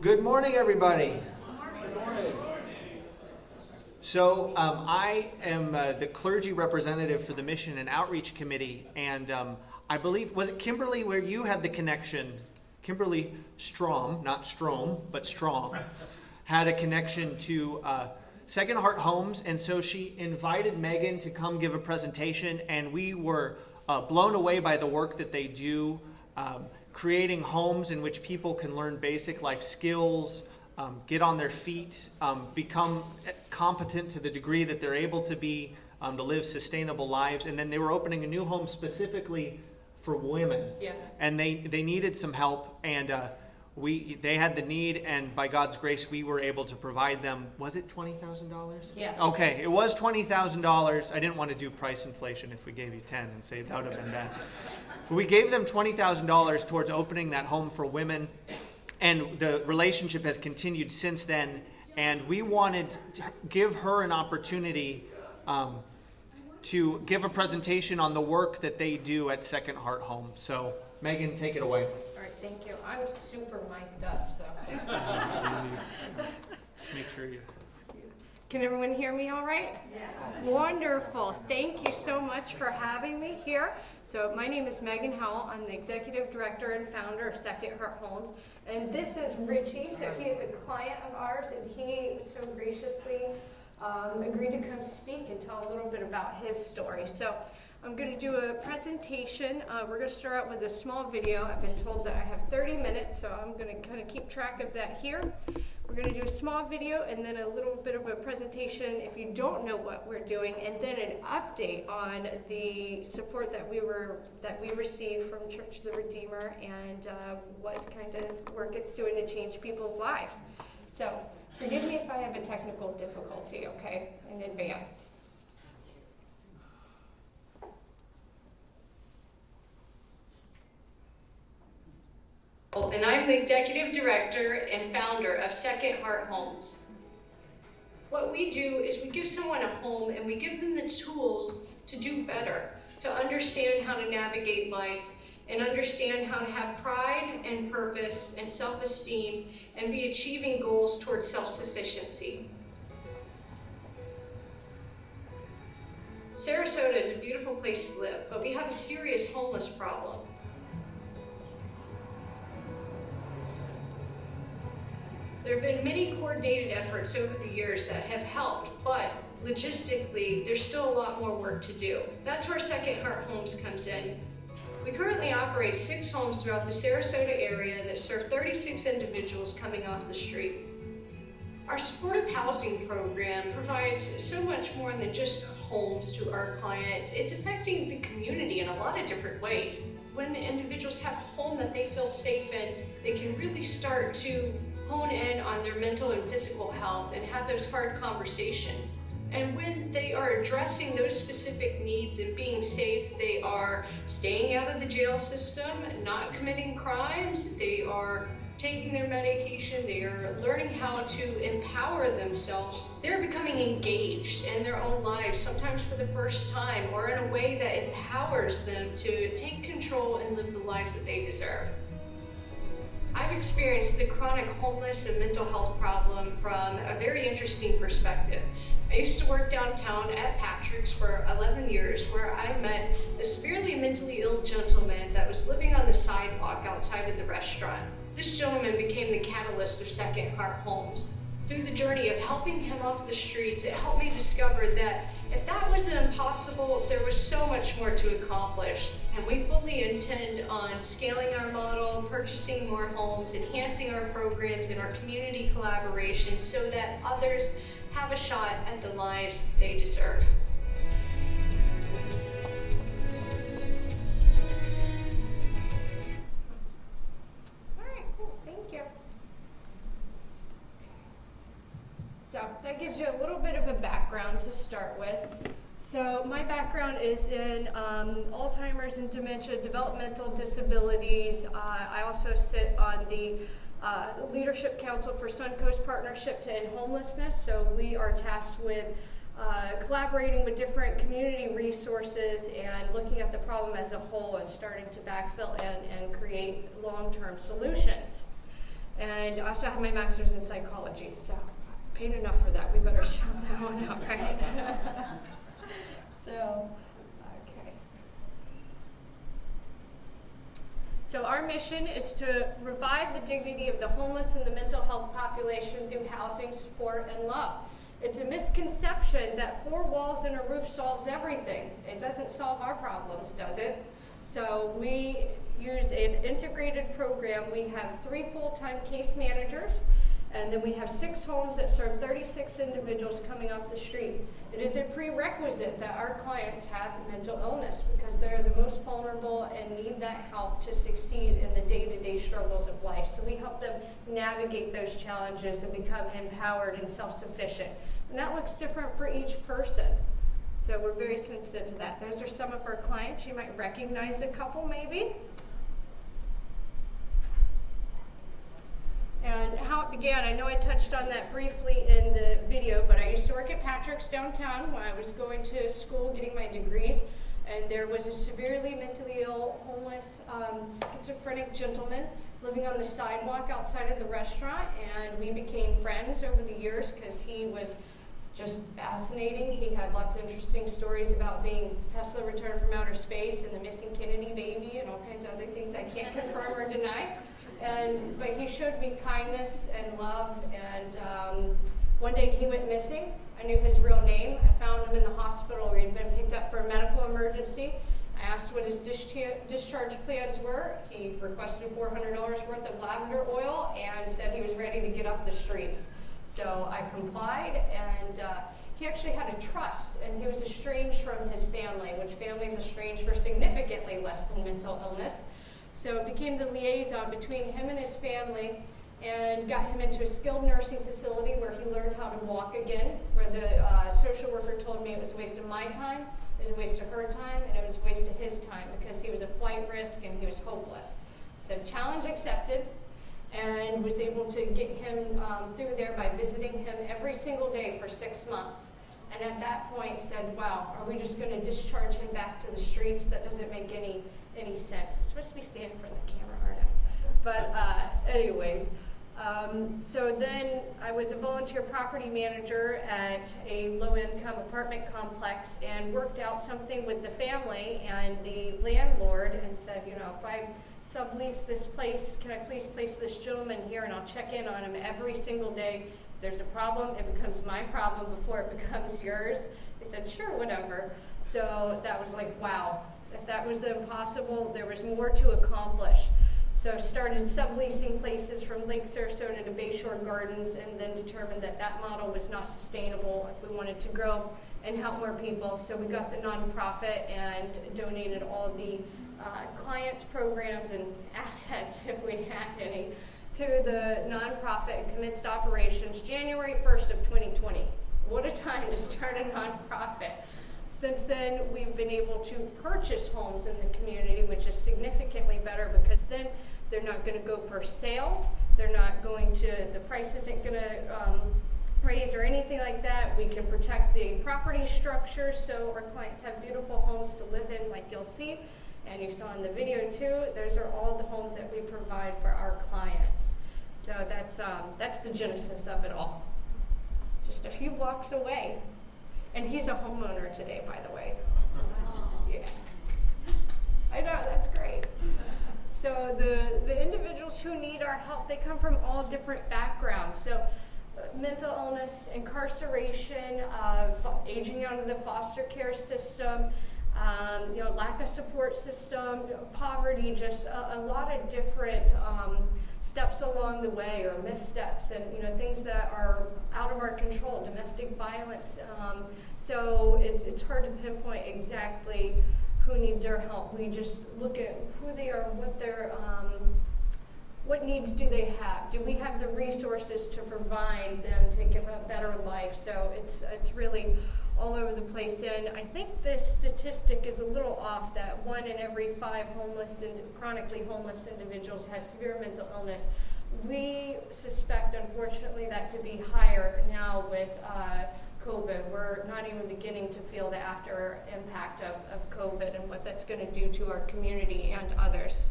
Good morning, everybody. Good morning. So I am the clergy representative for the Mission and Outreach Committee, and I believe, was it Kimberly where you had the connection? Kimberly Strom, not Strom, but Strong, had a connection to Second Heart Homes, and so she invited Megan to come give a presentation, and we were blown away by the work that they do, creating homes in which people can learn basic life skills, get on their feet, become competent to the degree that they're able to be, to live sustainable lives. And then they were opening a new home specifically for women. Yes. And they needed some help, and they had the need, and by God's grace we were able to provide them. Was it $20,000? Yeah. Okay, it was $20,000. I didn't want to do price inflation if we gave you 10 and say that would have been bad. But we gave them $20,000 towards opening that home for women, and the relationship has continued since then. And we wanted to give her an opportunity to give a presentation on the work that they do at Second Heart Home. So, Megan, take it away. All right, thank you. I'm super mic'd up, so. Just make sure you... Can everyone hear me all right? Yeah. Wonderful. Thank you so much for having me here. So my name is Megan Howell. I'm the Executive Director and Founder of Second Heart Homes. And this is Richie. So he is a client of ours, and he so graciously agreed to come speak and tell a little bit about his story. So I'm going to do a presentation. We're going to start out with a small video. I've been told that I have 30 minutes, so I'm going to kind of keep track of that here. We're going to do a small video and then a little bit of a presentation if you don't know what we're doing, and then an update on the support that we received from Church of the Redeemer and what kind of work it's doing to change people's lives. So forgive me if I have a technical difficulty, okay, in advance. And I'm the Executive Director and Founder of Second Heart Homes. What we do is we give someone a home and we give them the tools to do better, to understand how to navigate life and understand how to have pride and purpose and self-esteem and be achieving goals towards self-sufficiency. Sarasota is a beautiful place to live, but we have a serious homeless problem. There have been many coordinated efforts over the years that have helped, but logistically, there's still a lot more work to do. That's where Second Heart Homes comes in. We currently operate 6 homes throughout the Sarasota area that serve 36 individuals coming off the street. Our supportive housing program provides so much more than just homes to our clients. It's affecting the community in a lot of different ways. When individuals have a home that they feel safe in, they can really start to hone in on their mental and physical health and have those hard conversations. And when they are addressing those specific needs and being safe, they are staying out of the jail system, not committing crimes, they are taking their medication, they are learning how to empower themselves. They're becoming engaged in their own lives, sometimes for the first time, or in a way that empowers them to take control and live the lives that they deserve. I've experienced the chronic homeless and mental health problem from a very interesting perspective. I used to work downtown at Patrick's for 11 years, where I met a severely mentally ill gentleman that was living on the sidewalk outside of the restaurant. This gentleman became the catalyst of Second Heart Homes. Through the journey of helping him off the streets, it helped me discover that if that wasn't impossible, there was so much more to accomplish. And we fully intend on scaling our model, purchasing more homes, enhancing our programs and our community collaboration so that others have a shot at the lives they deserve. All right, cool, thank you. So that gives you a little bit of a background to start with. So my background is in Alzheimer's and dementia, developmental disabilities. I also sit on the Leadership Council for Suncoast Partnership to End Homelessness. So we are tasked with collaborating with different community resources and looking at the problem as a whole and starting to backfill and create long-term solutions. And I also have my master's in psychology, so I paid enough for that. We better shout that one out, right? So, okay. So our mission is to revive the dignity of the homeless and the mental health population through housing, support, and love. It's a misconception that 4 walls and a roof solves everything. It doesn't solve our problems, does it? So we use an integrated program. We have 3 full-time case managers, and then we have 6 homes that serve 36 individuals coming off the street. It is a prerequisite that our clients have mental illness because they're the most vulnerable and need that help to succeed in the day-to-day struggles of life. So we help them navigate those challenges and become empowered and self-sufficient. And that looks different for each person. So we're very sensitive to that. Those are some of our clients. You might recognize a couple maybe. And how it began, I know I touched on that briefly in the video, but I used to work at Patrick's downtown when I was going to school getting my degrees, and there was a severely mentally ill, homeless, schizophrenic gentleman living on the sidewalk outside of the restaurant, and we became friends over the years because he was just fascinating. He had lots of interesting stories about being Tesla returned from outer space and the missing Kennedy baby and all kinds of other things I can't confirm or deny. But he showed me kindness and love, and one day he went missing. I knew his real name. I found him in the hospital where he'd been picked up for a medical emergency. I asked what his discharge plans were. He requested $400 worth of lavender oil and said he was ready to get off the streets. So I complied, and he actually had a trust, and he was estranged from his family, which families estranged for significantly less than mental illness. So it became the liaison between him and his family and got him into a skilled nursing facility where he learned how to walk again, where the social worker told me it was a waste of my time, it was a waste of her time, and it was a waste of his time because he was a flight risk and he was hopeless. So challenge accepted, and was able to get him through there by visiting him every single day for 6 months. And at that point said, wow, are we just going to discharge him back to the streets? That doesn't make any sense. I'm supposed to be standing for the camera, aren't I? But anyways, so then I was a volunteer property manager at a low-income apartment complex and worked out something with the family and the landlord and said, you know, if I sublease this place, can I please place this gentleman here and I'll check in on him every single day. If there's a problem, it becomes my problem before it becomes yours. They said, sure, whatever. So that was like, wow. If that was impossible, there was more to accomplish. So started subleasing places from Lake Sarasota to Bayshore Gardens, and then determined that that model was not sustainable if we wanted to grow and help more people. So we got the nonprofit and donated all of the clients, programs, and assets, if we had any, to the nonprofit and commenced operations January 1st of 2020. What a time to start a nonprofit. Since then, we've been able to purchase homes in the community, which is significantly better because then they're not going to go for sale. They're not going to, the price isn't going to raise or anything like that. We can protect the property structure so our clients have beautiful homes to live in, like you'll see. And you saw in the video too, those are all the homes that we provide for our clients. So that's the genesis of it all. Just a few blocks away. And he's a homeowner today, by the way. Yeah. I know, that's great. So the individuals who need our help, they come from all different backgrounds. So mental illness, incarceration, aging out of the foster care system, lack of support system, poverty, just a lot of different steps along the way or missteps and things that are out of our control, domestic violence. So it's hard to pinpoint exactly who needs our help. We just look at who they are, what needs do they have? Do we have the resources to provide them to give a better life? So it's really all over the place. And I think this statistic is a little off, that 1 in every 5 homeless and chronically homeless individuals has severe mental illness. We suspect, unfortunately, that to be higher now with COVID. We're not even beginning to feel the after impact of COVID and what that's going to do to our community and others.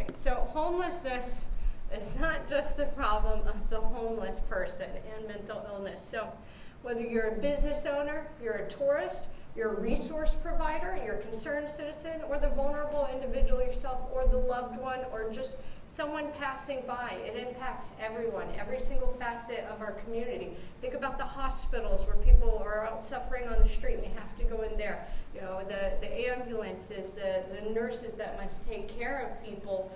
right, so homelessness is not just the problem of the homeless person and mental illness. So whether you're a business owner, you're a tourist, you're a resource provider, you're a concerned citizen, or the vulnerable individual yourself, or the loved one, or just someone passing by, it impacts everyone, every single facet of our community. Think about the hospitals where people are out suffering on the street and they have to go in there. You know, the ambulances, the nurses that must take care of people,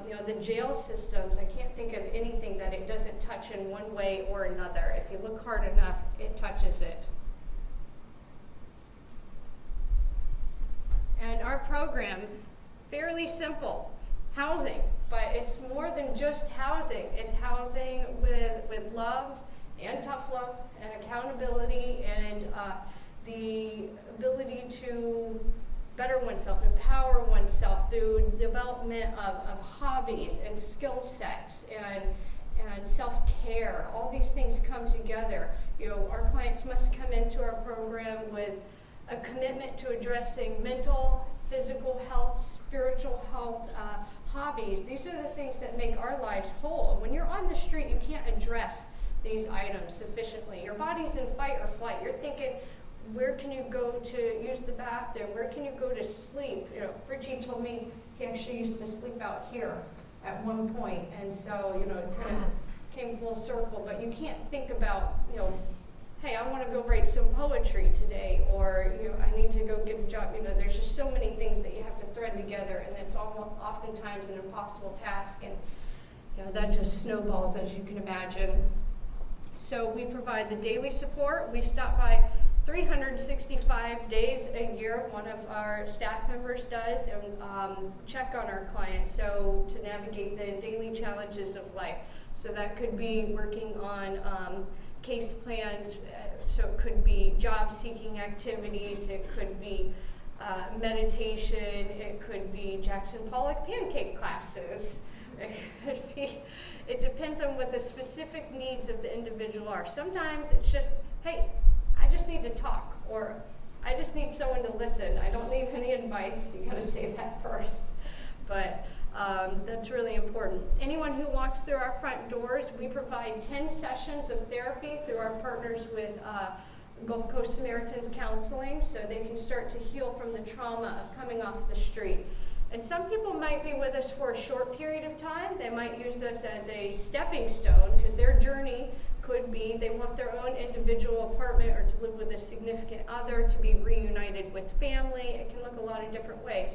you know, the jail systems. I can't think of anything that it doesn't touch in one way or another. If you look hard enough, it touches it. And our program, fairly simple, housing, but it's more than just housing. It's housing with love and tough love and accountability and the ability to better oneself, empower oneself through development of hobbies and skill sets and self-care. All these things come together. You know, our clients must come into our program with a commitment to addressing mental, physical health, spiritual health, hobbies. These are the things that make our lives whole. When you're on the street, you can't address these items sufficiently. Your body's in fight or flight. You're thinking, where can you go to use the bathroom? Where can you go to sleep? You know, Richie told me he actually used to sleep out here at one point, and so, you know, it kind of came full circle. But you can't think about, you know, hey, I want to go write some poetry today, or, you know, I need to go get a job. You know, there's just so many things that you have to thread together, and it's oftentimes an impossible task, and, you know, that just snowballs, as you can imagine. So we provide the daily support. We stop by 365 days a year, one of our staff members does, and check on our clients, so to navigate the daily challenges of life. So that could be working on case plans, so it could be job-seeking activities, it could be meditation, it could be Jackson Pollock pancake classes, it could be, it depends on what the specific needs of the individual are. Sometimes it's just, hey, I just need to talk, or I just need someone to listen. I don't need any advice. You gotta say that first. But that's really important. Anyone who walks through our front doors, we provide 10 sessions of therapy through our partners with Gulf Coast Samaritans Counseling, so they can start to heal from the trauma of coming off the street. And some people might be with us for a short period of time. They might use us as a stepping stone, because their journey could be they want their own individual apartment, or to live with a significant other, to be reunited with family. It can look a lot of different ways.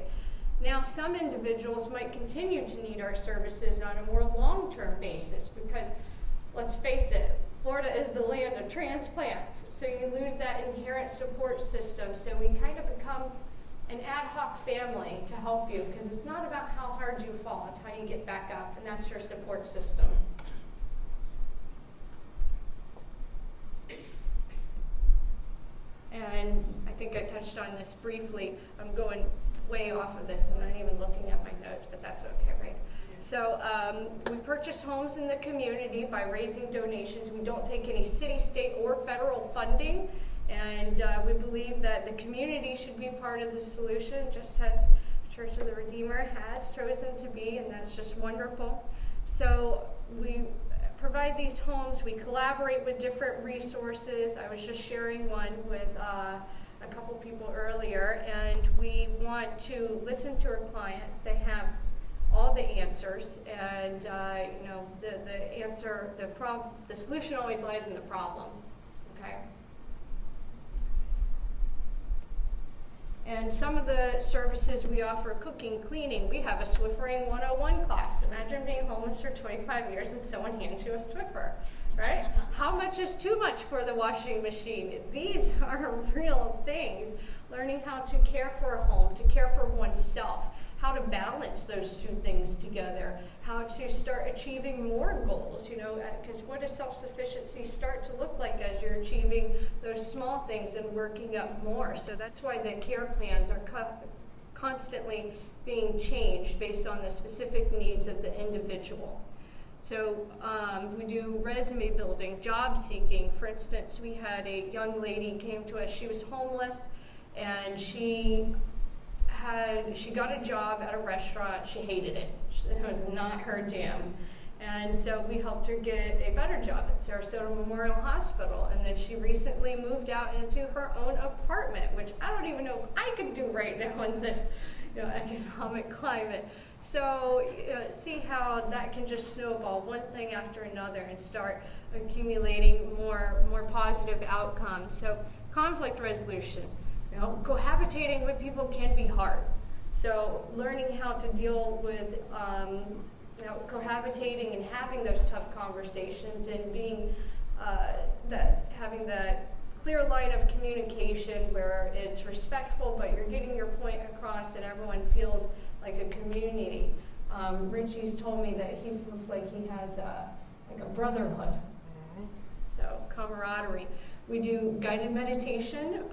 Now, some individuals might continue to need our services on a more long-term basis, because, let's face it, Florida is the land of transplants, so you lose that inherent support system. So we kind of become an ad hoc family to help you, because it's not about how hard you fall, it's how you get back up, and that's your support system. And I think I touched on this briefly. I'm going way off of this. I'm not even looking at my notes, but that's okay, right? So we purchase homes in the community by raising donations. We don't take any city, state, or federal funding. And we believe that the community should be part of the solution, just as Church of the Redeemer has chosen to be, and that's just wonderful. So we provide these homes. We collaborate with different resources. I was just sharing one with a couple people earlier, and we want to listen to our clients. They have all the answers, and you know, the answer, the solution always lies in the problem. Okay. And some of the services we offer: cooking, cleaning. We have a Swiffering 101 class. Imagine being homeless for 25 years and someone hands you a Swiffer, right? How much is too much for the washing machine? These are real things. Learning how to care for a home, to care for oneself, how to balance those two things together, how to start achieving more goals, you know, because what does self-sufficiency start to look like as you're achieving those small things and working up more? So that's why the care plans are constantly being changed based on the specific needs of the individual. So we do resume building, job seeking. For instance, we had a young lady came to us. She was homeless, and she got a job at a restaurant. She hated it. It was not her jam. And so we helped her get a better job at Sarasota Memorial Hospital. And then she recently moved out into her own apartment, which I don't even know if I could do right now in this economic climate. So see how that can just snowball one thing after another and start accumulating more positive outcomes. So conflict resolution, cohabitating with people can be hard. So learning how to deal with cohabitating and having those tough conversations and being having that clear line of communication where it's respectful, but you're getting your point across and everyone feels like a community. Richie's told me that he feels like he has like a brotherhood. So camaraderie. We do guided meditation.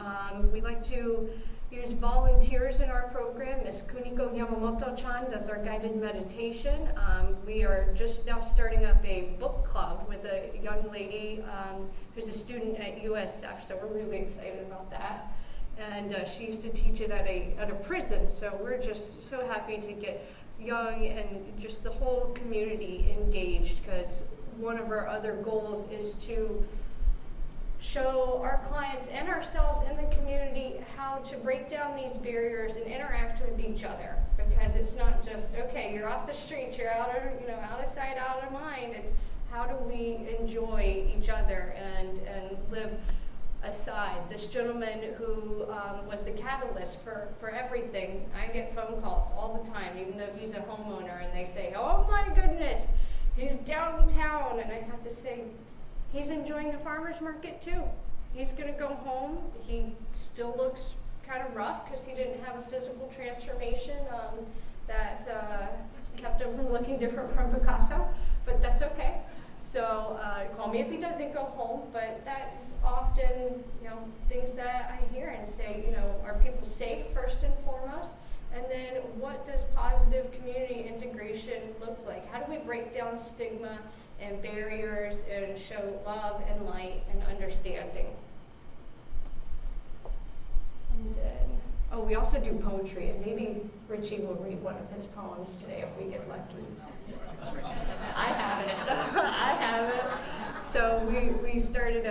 We like to use volunteers in our program. Miss Kuniko Yamamoto-chan does our guided meditation. We are just now starting up a book club with a young lady who's a student at USF, so we're really excited about that. And she used to teach it at a prison, so we're just so happy to get young and just the whole community engaged, because one of our other goals is to show our clients and ourselves in the community how to break down these barriers and interact with each other, because it's not just, okay, you're off the street, you're out of sight, out of mind. It's how do we enjoy each other and live aside. This gentleman who was the catalyst for everything, I get phone calls all the time, even though he's a homeowner, and they say, oh my goodness, he's downtown, and I have to say, he's enjoying the farmer's market too. He's going to go home. He still looks kind of rough because he didn't have a physical transformation that kept him from looking different from Picasso, but that's okay. So call me if he doesn't go home, but that's often things that I hear and say, are people safe first and foremost? And then what does positive community integration look like? How do we break down stigma and barriers and show love and light and understanding? And then, we also do poetry, and maybe Richie will read one of his poems today if we get lucky. I have it. So we started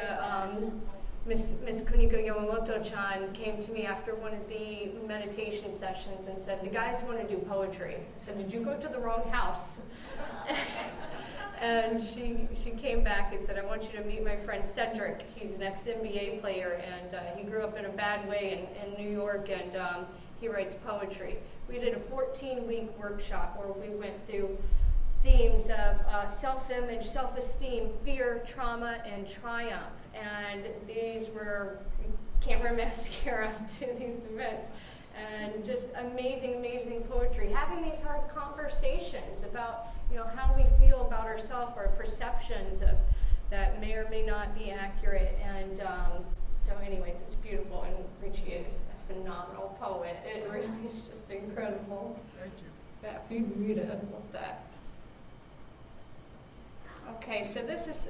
Miss Kuniko Yamamoto-chan came to me after one of the meditation sessions and said, the guys want to do poetry. I said, did you go to the wrong house? And she came back and said, I want you to meet my friend Cedric. He's an ex-NBA player, and he grew up in a bad way in New York, and he writes poetry. We did a 14-week workshop where we went through themes of self-image, self-esteem, fear, trauma, and triumph. And these were camera mascara to these events. And just amazing, amazing poetry. Having these hard conversations about how we feel about ourselves, our perceptions of that may or may not be accurate. And so anyways, it's beautiful. And Richie is a phenomenal poet. It really is just incredible. Thank you. Yeah, if you read it, I love that. Okay, so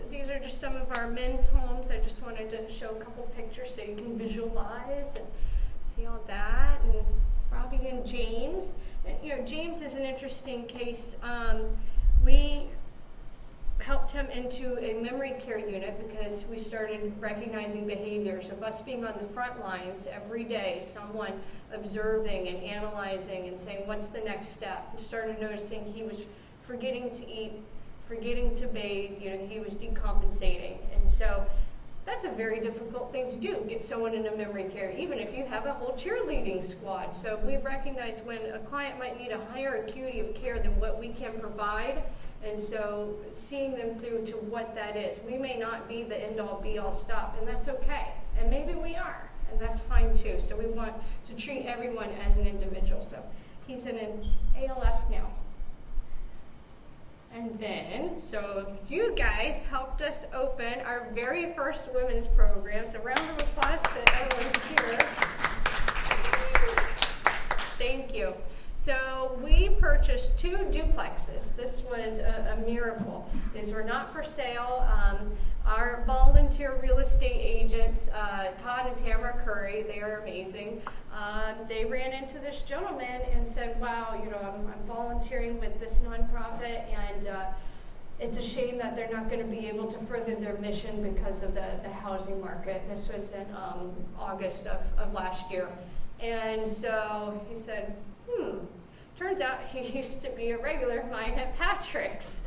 these are just some of our men's homes. I just wanted to show a couple pictures so you can visualize and see all that. And Robbie and James. And, James is an interesting case. We helped him into a memory care unit because we started recognizing behaviors of us being on the front lines every day, someone observing and analyzing and saying, what's the next step? We started noticing he was forgetting to eat, forgetting to bathe, he was decompensating. And so that's a very difficult thing to do, get someone into memory care, even if you have a whole cheerleading squad. So we recognize when a client might need a higher acuity of care than what we can provide, and so seeing them through to what that is. We may not be the end-all, be-all stop, and that's okay. And maybe we are, and that's fine too. So we want to treat everyone as an individual. So he's in an ALF now. And then, so you guys helped us open our very first women's program. So round of applause to everyone here. Thank you. So we purchased 2 duplexes. This was a miracle. These were not for sale. Our volunteer real estate agents Todd and Tamara Curry, they are amazing. They ran into this gentleman and said, wow, you know, I'm volunteering with this nonprofit, and it's a shame that they're not going to be able to further their mission because of the housing market. This was in August of last year. And so he said, turns out he used to be a regular of mine at Patrick's.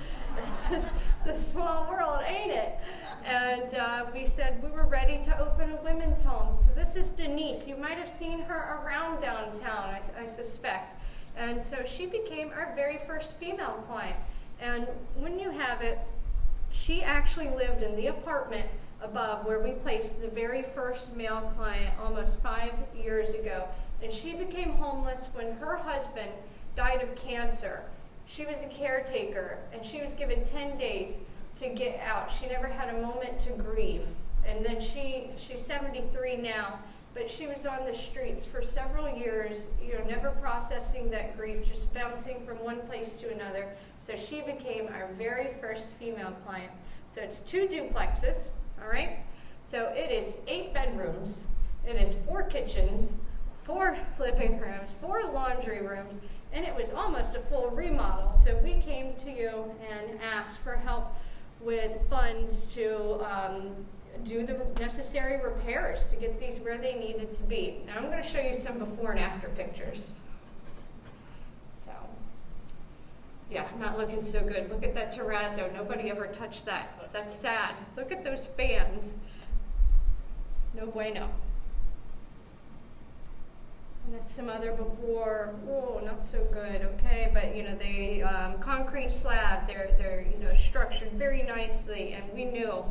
It's a small world, ain't it? And we said we were ready to open a women's home. So this is Denise. You might have seen her around downtown, I suspect. And so she became our very first female client. And when you have it, she actually lived in the apartment above where we placed the very first male client almost 5 years ago. And she became homeless when her husband died of cancer. She was a caretaker, and she was given 10 days to get out. She never had a moment to grieve. And then she's 73 now, but she was on the streets for several years, you know, never processing that grief, just bouncing from one place to another. So she became our very first female client. So it's 2 duplexes, all right? So it is 8 bedrooms, it is 4 kitchens, 4 living rooms, 4 laundry rooms, and it was almost a full remodel. So we came to you and asked for help with funds to do the necessary repairs to get these where they needed to be. Now I'm going to show you some before and after pictures. So, yeah, not looking so good. Look at that terrazzo. Nobody ever touched that. That's sad. Look at those fans. No bueno. And that's some other before. Oh, not so good. Okay, but you know, they concrete slab. They're you know, structured very nicely, and we knew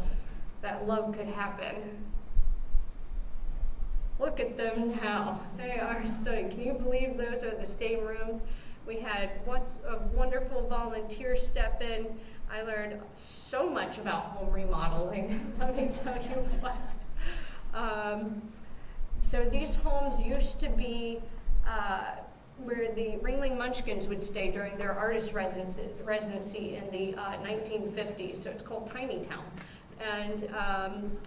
that love could happen. Look at them now. They are stunning. Can you believe those are the same rooms? We had a wonderful volunteer step in. I learned so much about home remodeling. Let me tell you what. So these homes used to be where the Ringling Munchkins would stay during their artist residency in the 1950s. So it's called Tiny Town. And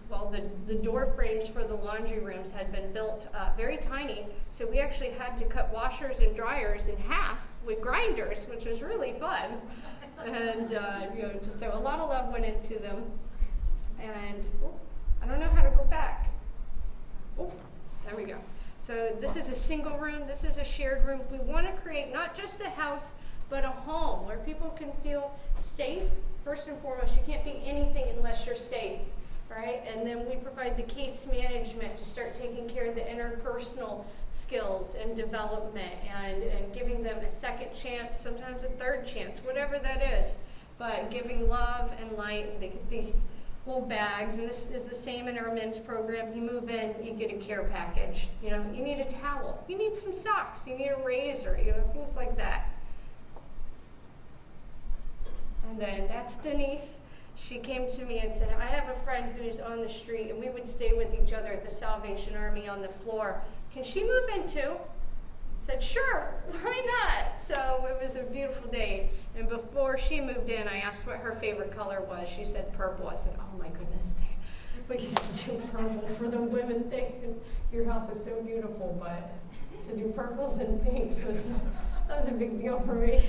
well, the door frames for the laundry rooms had been built very tiny. So we actually had to cut washers and dryers in half with grinders, which was really fun. And you know, so a lot of love went into them. And I don't know how to go back. Oh, there we go. So this is a single room. This is a shared room. We want to create not just a house, but a home where people can feel safe. First and foremost, you can't be anything unless you're safe, right? And then we provide the case management to start taking care of the interpersonal skills and development and giving them a second chance, sometimes a third chance, whatever that is. But giving love and light. They get these little bags, and this is the same in our men's program. You move in, you get a care package. You know, you need a towel, you need some socks, you need a razor, you know, things like that. And then that's Denise. She came to me and said, I have a friend who's on the street, and we would stay with each other at the Salvation Army on the floor. Can she move in too? I said, sure, why not? So it was a beautiful day. And before she moved in, I asked what her favorite color was. She said purple. I said, oh my goodness, we used to do purple for the women thing. And your house is so beautiful, but to do purples and pinks that was a big deal for me.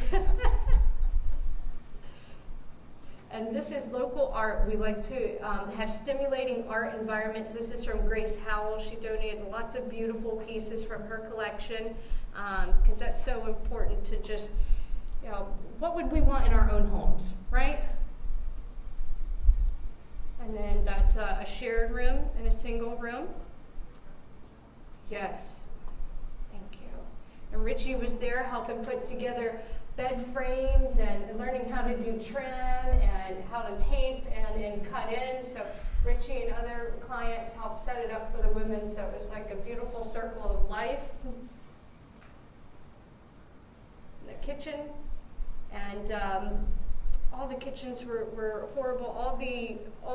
And this is local art. We like to have stimulating art environments. This is from Grace Howells. She donated lots of beautiful pieces from her collection because that's so important to just, you know, what would we want in our own homes, right? And then that's a shared room and a single room. Yes, thank you. And Richie was there helping put together bed frames and learning how to do trim and how to tape and cut in. So Richie and other clients helped set it up for the women, so it was like a beautiful circle of life. The kitchen, and all the kitchens were horrible. All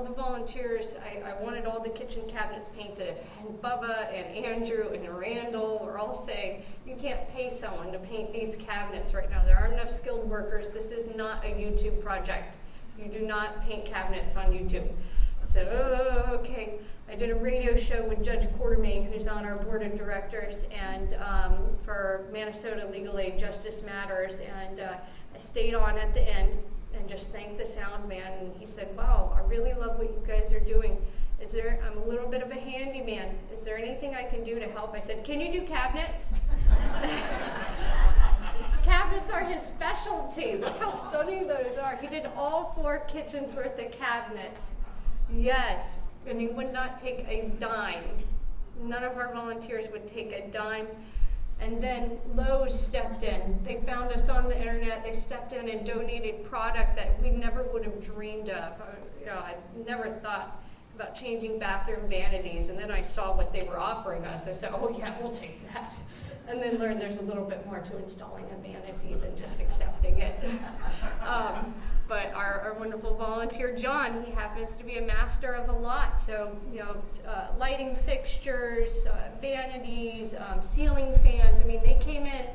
the volunteers, I wanted all the kitchen cabinets painted. And Bubba and Andrew and Randall were all saying, you can't pay someone to paint these cabinets right now. There aren't enough skilled workers. This is not a YouTube project. You do not paint cabinets on YouTube. said, oh, okay. I did a radio show with Judge Quartermain, who's on our board of directors, and for Minnesota Legal Aid Justice Matters, and I stayed on at the end and just thanked the sound man, and he said, wow, I really love what you guys are doing. I'm a little bit of a handyman. Is there anything I can do to help? I said, can you do cabinets? Cabinets are his specialty. Look how stunning those are. He did all 4 kitchens worth of cabinets. Yes, and he would not take a dime. None of our volunteers would take a dime. And then Lowe's stepped in. They found us on the internet. They stepped in and donated product that we never would have dreamed of. I never thought about changing bathroom vanities, and then I saw what they were offering us. I said, oh yeah, we'll take that. And then learned there's a little bit more to installing a vanity than just accepting it. But our wonderful volunteer, John, he happens to be a master of a lot. So, lighting fixtures, vanities, ceiling fans. I mean, they came in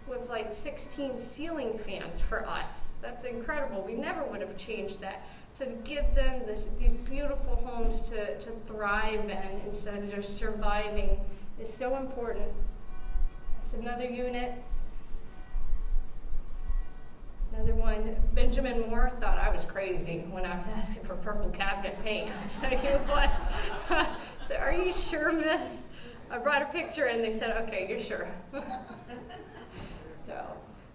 with like 16 ceiling fans for us. That's incredible. We never would have changed that. So to give them these beautiful homes to thrive in instead of just surviving is so important. It's another unit. Another one, Benjamin Moore thought I was crazy when I was asking for purple cabinet paint. I'll tell you what. So, are you sure, miss? I brought a picture and they said, okay, you're sure.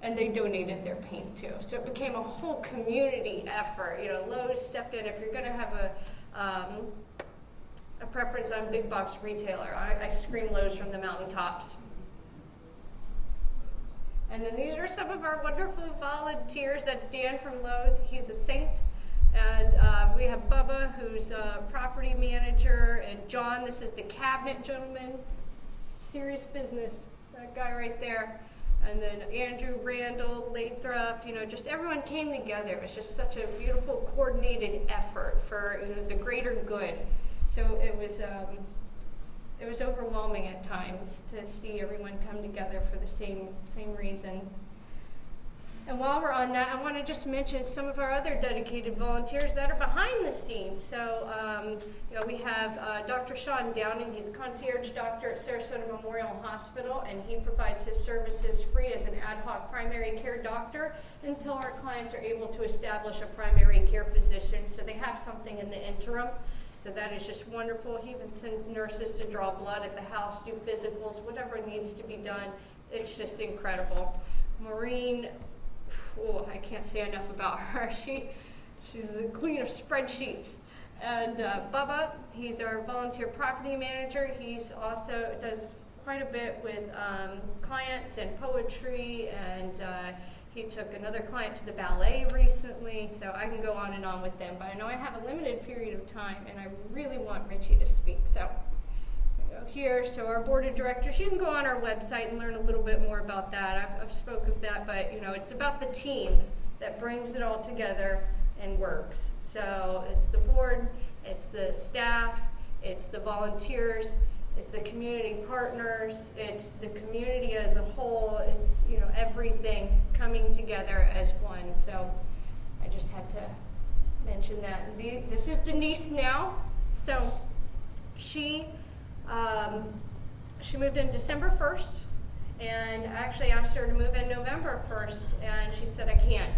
And they donated their paint too. So it became a whole community effort. Lowe's stepped in. If you're going to have a preference on big box retailer, I scream Lowe's from the mountaintops. And then these are some of our wonderful volunteers. That's Dan from Lowe's. He's a saint. And we have Bubba, who's a property manager, and John, this is the cabinet gentleman. Serious business, that guy right there. And then Andrew, Randall, Lathrop, just everyone came together. It was just such a beautiful, coordinated effort for the greater good. So it was overwhelming at times to see everyone come together for the same reason. And while we're on that, I want to just mention some of our other dedicated volunteers that are behind the scenes. So, we have Dr. Sean Downing. He's a concierge doctor at Sarasota Memorial Hospital, and he provides his services free as an ad hoc primary care doctor until our clients are able to establish a primary care physician. So they have something in the interim. So that is just wonderful. He even sends nurses to draw blood at the house, do physicals, whatever needs to be done. It's just incredible. Maureen, I can't say enough about her. She's the queen of spreadsheets. And Bubba, he's our volunteer property manager. He's also does quite a bit with clients and poetry, and he took another client to the ballet recently. So I can go on and on with them, but I know I have a limited period of time, and I really want Richie to speak. So here, so our board of directors, you can go on our website and learn a little bit more about that. I've spoke of that, but it's about the team that brings it all together and works. So it's the board, it's the staff, it's the volunteers, it's the community partners, it's the community as a whole, it's everything coming together as one. So I just had to mention that. This is Denise now. So she moved in December 1st, and I actually asked her to move in November 1st, and she said, I can't.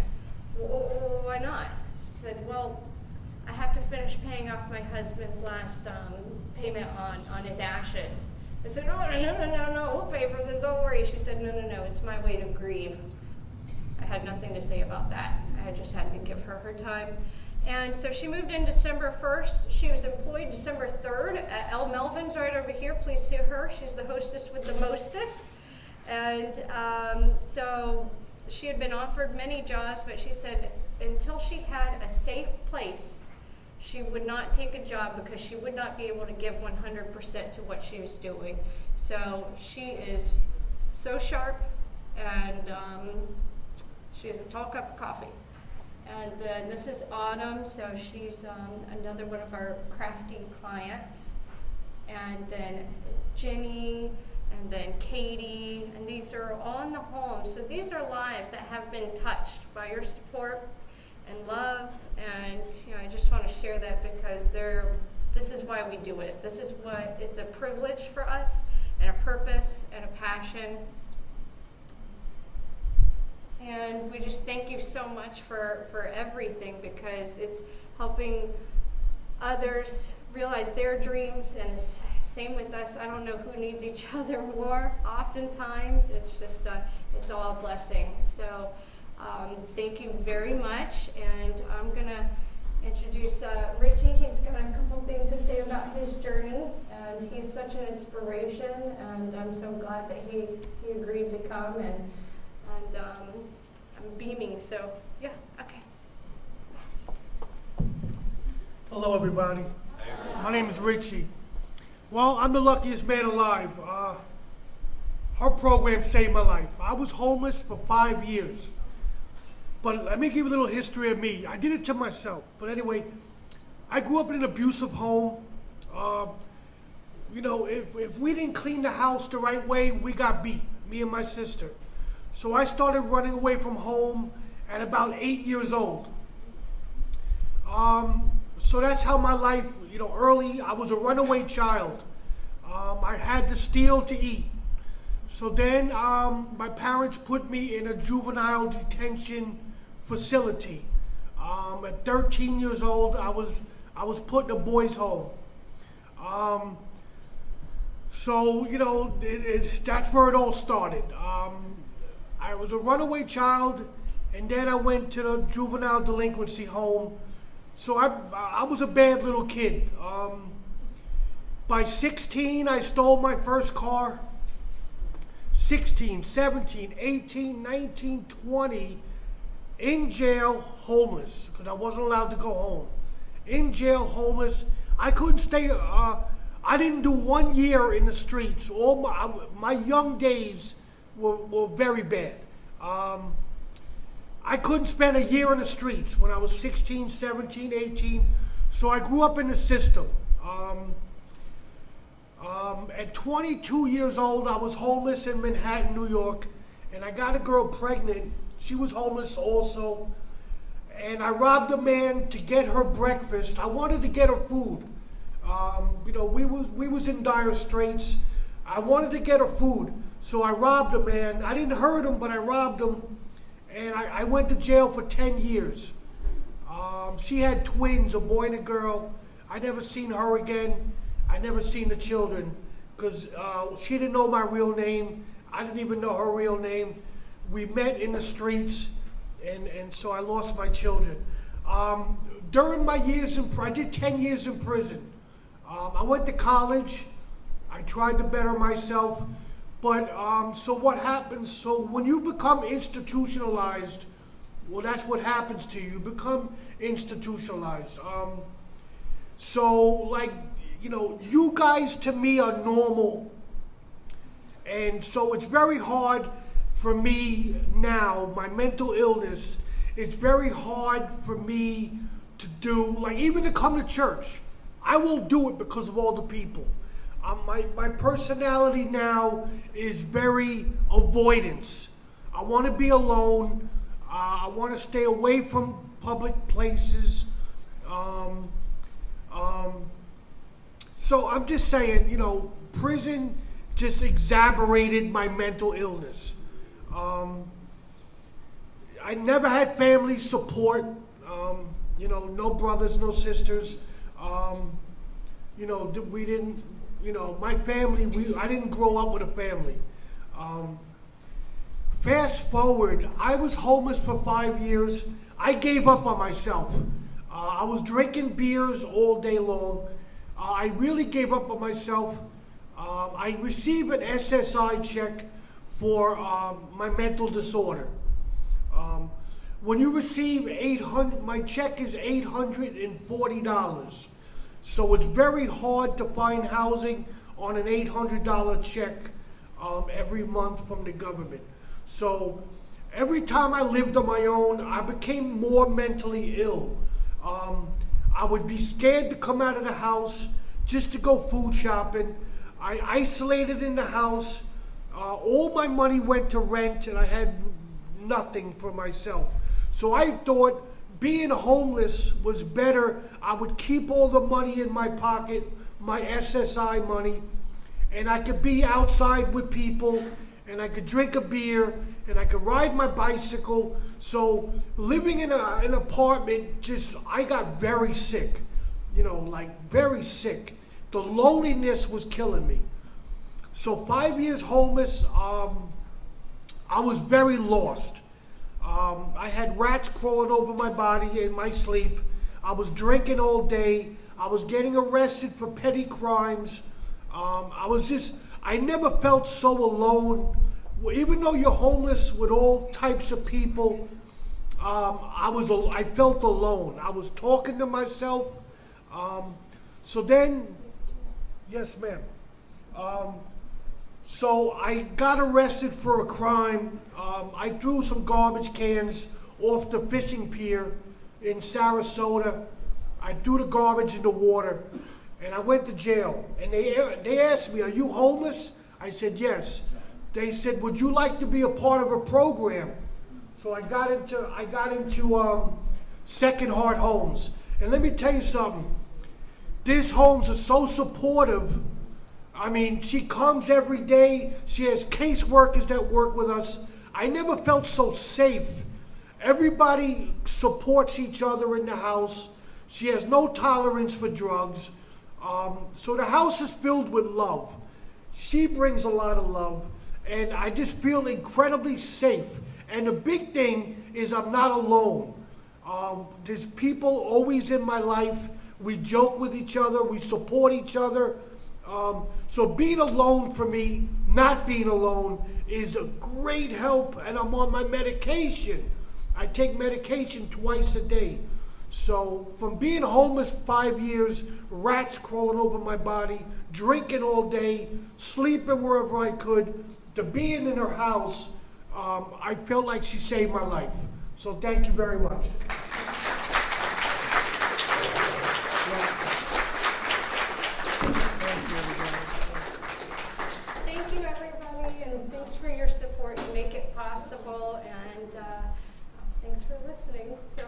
Well, why not? She said, well, I have to finish paying off my husband's last payment on his ashes. I said, no, we'll pay for this, don't worry. She said, no, it's my way to grieve. I had nothing to say about that. I just had to give her time. And so she moved in December 1st. She was employed December 3rd. Elle Melvin's right over here. Please see her. She's the hostess with the mostest. And so she had been offered many jobs, but she said until she had a safe place, she would not take a job because she would not be able to give 100% to what she was doing. So she is so sharp, and she has a tall cup of coffee. And then this is Autumn, so she's another one of our crafty clients. And then Jenny, and then Katie, and these are all in the home. So these are lives that have been touched by your support and love, and I just want to share that because this is why we do it. This is what, it's a privilege for us, and a purpose, and a passion. And we just thank you so much for everything, because it's helping others realize their dreams, and same with us. I don't know who needs each other more. Oftentimes, it's just it's all a blessing. So thank you very much, and I'm gonna introduce Richie. He's got a couple things to say about his journey, and he's such an inspiration, and I'm so glad that he agreed to come, and I'm beaming. So yeah, okay. Hello, everybody. My name is Richie. Well, I'm the luckiest man alive. Her program saved my life. I was homeless for 5 years. But let me give you a little history of me. I did it to myself. But anyway, I grew up in an abusive home. If we didn't clean the house the right way, we got beat, me and my sister. So I started running away from home at about 8 years old. So that's how my life, early, I was a runaway child. I had to steal to eat. So then my parents put me in a juvenile detention facility. At 13 years old, I was put in a boys' home. That's where it all started. I was a runaway child, and then I went to the juvenile delinquency home. So I was a bad little kid. By 16, I stole my first car. 16, 17, 18, 19, 20, in jail, homeless, because I wasn't allowed to go home. In jail, homeless. I couldn't stay, I didn't do 1 year in the streets. All my young days were very bad. I couldn't spend a year in the streets when I was 16, 17, 18, so I grew up in the system. At 22 years old, I was homeless in Manhattan, New York, and I got a girl pregnant. She was homeless also, and I robbed a man to get her breakfast. I wanted to get her food. We was in dire straits. I wanted to get her food, so I robbed a man. I didn't hurt him, but I robbed him, and I went to jail for 10 years. She had twins, a boy and a girl. I never seen her again. I never seen the children, because she didn't know my real name. I didn't even know her real name. We met in the streets, and so I lost my children. During my years I did 10 years in prison. I went to college. I tried to better myself. But so what happens? So when you become institutionalized, well, that's what happens to you. You become institutionalized. You guys to me are normal. And so it's very hard for me now, my mental illness, it's very hard for me to do, even to come to church. I won't do it because of all the people. My personality now is very avoidance. I want to be alone. I want to stay away from public places. So I'm just saying, prison just exacerbated my mental illness. I never had family support, no brothers, no sisters. We didn't, my family, I didn't grow up with a family. Fast forward, I was homeless for 5 years. I gave up on myself. I was drinking beers all day long. I really gave up on myself. I received an SSI check for my mental disorder. When you receive my check is $840. So it's very hard to find housing on an $800 check every month from the government. So every time I lived on my own, I became more mentally ill. I would be scared to come out of the house just to go food shopping. I isolated in the house. All my money went to rent, and I had nothing for myself. So I thought being homeless was better. I would keep all the money in my pocket, my SSI money, and I could be outside with people, and I could drink a beer, and I could ride my bicycle. So living in an apartment, I got very sick, like very sick. The loneliness was killing me. So 5 years homeless, I was very lost. I had rats crawling over my body in my sleep. I was drinking all day. I was getting arrested for petty crimes. I never felt so alone. Even though you're homeless with all types of people, I felt alone. I was talking to myself. So then, yes, ma'am. So I got arrested for a crime. I threw some garbage cans off the fishing pier in Sarasota. I threw the garbage in the water, and I went to jail. And they asked me, "Are you homeless?" I said, "Yes." They said, "Would you like to be a part of a program?" So I got into Second Heart Homes. And let me tell you something. These homes are so supportive. I mean, she comes every day. She has caseworkers that work with us. I never felt so safe. Everybody supports each other in the house. She has no tolerance for drugs. So the house is filled with love. She brings a lot of love. And I just feel incredibly safe. And the big thing is I'm not alone. There's people always in my life. We joke with each other. We support each other. So being alone for me, not being alone, is a great help. And I'm on my medication. I take medication twice a day. So from being homeless 5 years, rats crawling over my body, drinking all day, sleeping wherever I could, to being in her house, I felt like she saved my life. So thank you very much. Thank you, everybody, and thanks for your support. You make it possible, and thanks for listening. So.